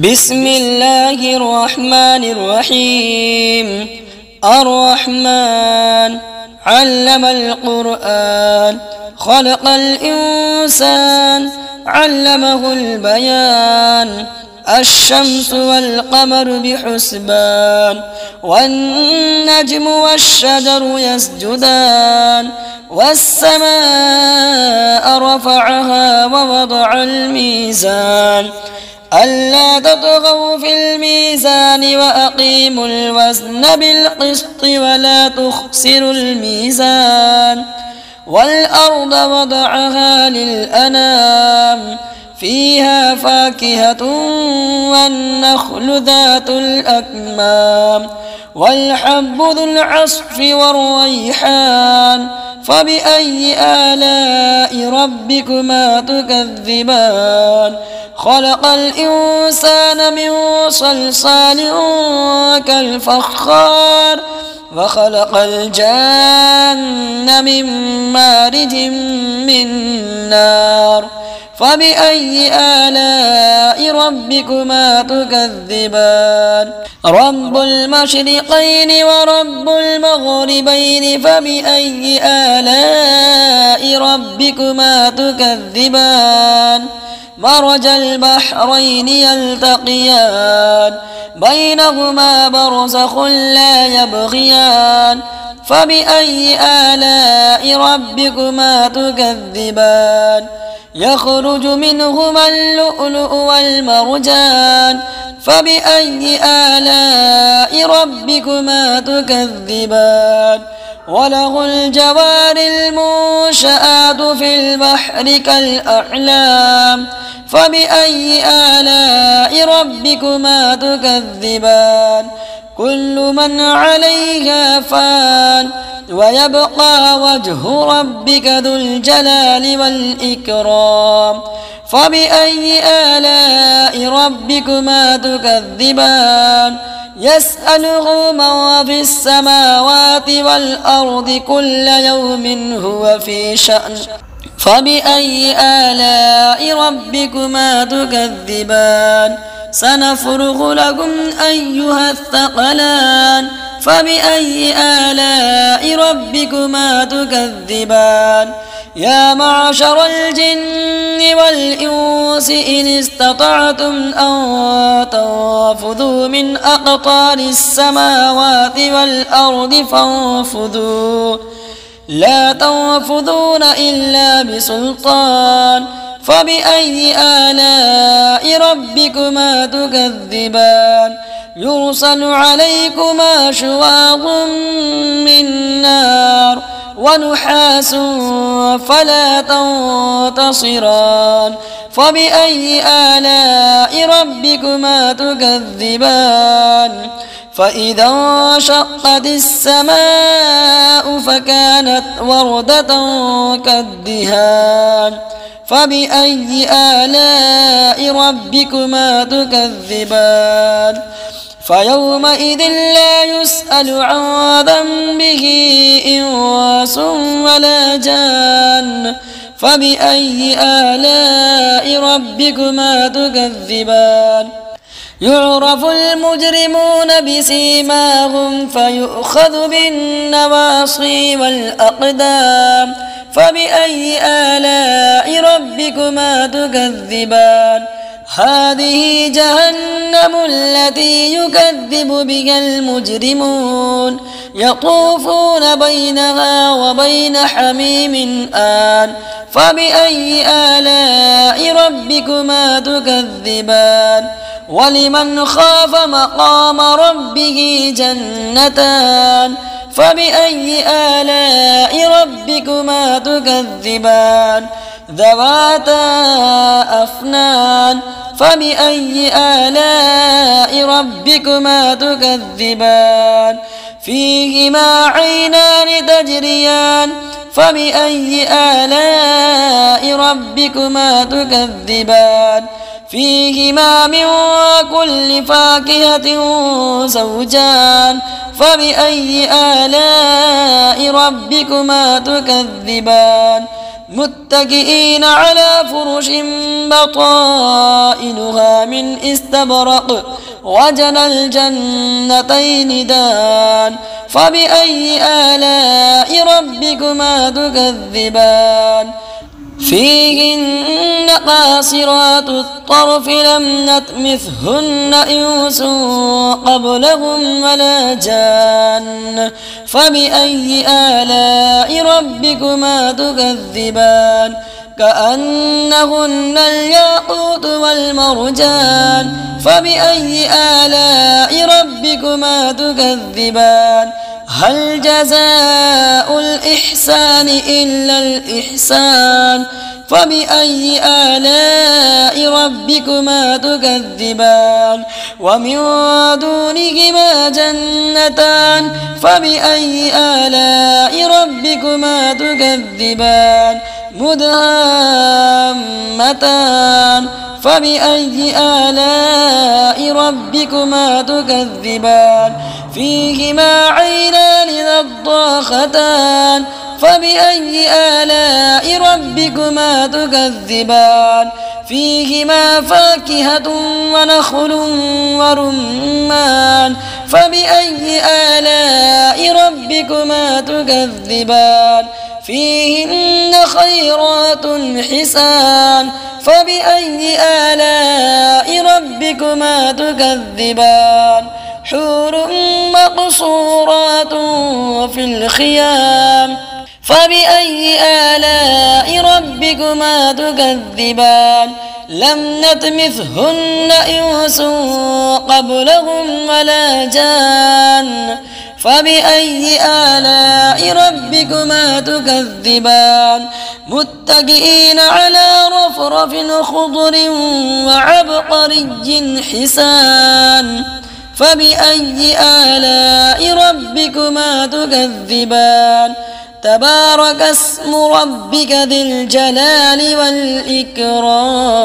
بسم الله الرحمن الرحيم. الرحمن علم القرآن، خلق الإنسان، علمه البيان. الشمس والقمر بحسبان، والنجم والشجر يسجدان. والسماء رفعها ووضع الميزان، ألا تطغوا في الميزان وأقيموا الوزن بالقسط ولا تخسروا الميزان. والأرض وضعها للأنام، فيها فاكهة والنخل ذات الأكمام، والحب ذو العصف والريحان. فبأي آلاء ربكما تكذبان؟ خلق الإنسان من صلصال كالفخار، وخلق الجان من مارج من نار. فبأي آلاء ربكما تكذبان؟ رب المشرقين ورب المغربين، فبأي آلاء ربكما تكذبان؟ مرج البحرين يلتقيان، بينهما برزخ لا يبغيان. فبأي آلاء ربكما تكذبان؟ يخرج منهما اللؤلؤ والمرجان. فبأي آلاء ربكما تكذبان؟ وله الجوار المنشآت في البحر كالأعلام. فبأي آلاء ربكما تكذبان؟ كل من عليها فان، ويبقى وجه ربك ذو الجلال والإكرام. فبأي آلاء ربكما تكذبان؟ يسأله من في السماوات والأرض، كل يوم هو في شأن. فبأي آلاء ربكما تكذبان؟ سنفرغ لكم أيها الثقلان. فبأي آلاء ربكما تكذبان؟ يا معشر الجن والإنس إن استطعتم أن تنفذوا من أقطار السماوات والأرض فانفذوا، لا تنفذون إلا بسلطان. فبأي آلاء ربكما تكذبان؟ يرسل عليكما شواظ من نار ونحاس فلا تنتصران. فبأي آلاء ربكما تكذبان؟ فإذا انشقت السماء فكانت وردة كالدهان. فبأي آلاء ربكما تكذبان؟ فيومئذ لا يسأل عن ذنبه إنس ولا جان. فبأي آلاء ربكما تكذبان؟ يعرف المجرمون بسيماهم فيؤخذ بالنواصي والأقدام. فبأي آلاء ربكما تكذبان؟ هذه جهنم التي يكذب بها المجرمون، يطوفون بينها وبين حميم آن. فبأي آلاء ربكما تكذبان؟ ولمن خاف مقام ربه جنتان. فبأي آلاء ربكما تكذبان؟ ذواتا أفنان. فبأي آلاء ربكما تكذبان؟ فيهما عينان تجريان. فبأي آلاء ربكما تكذبان؟ فيهما من كل فاكهة زوجان. فبأي آلاء ربكما تكذبان؟ متكئين على فرش بطائنها من استبرق وجنى الجنتين دان فبأي آلاء ربكما تكذبان فيهن قاصرات الطرف لم نطمثهن إنس قبلهم ولا جان فبأي آلاء ربكما تكذبان كأنهن الياقوت والمرجان فبأي آلاء ربكما تكذبان هل جزاء الإحسان إلا الإحسان فبأي آلاء ربكما تكذبان ومن دونهما جنتان فبأي آلاء ربكما تكذبان مدهامتان فبأي آلاء ربكما تكذبان فيهما عينان نضاختان فبأي آلاء ربكما تكذبان فيهما فاكهة ونخل ورمان فبأي آلاء ربكما تكذبان فيهن خيرات حسان فبأي آلاء ربكما تكذبان حور مقصورات في الخيام فبأي آلاء ربكما تكذبان لم نطمثهن إنس قبلهم ولا جان فبأي آلاء ربكما تكذبان متكئين على رفرف خضر وعبقري حسان فبأي آلاء ربكما تكذبان تبارك اسم ربك ذي الجلال والإكرام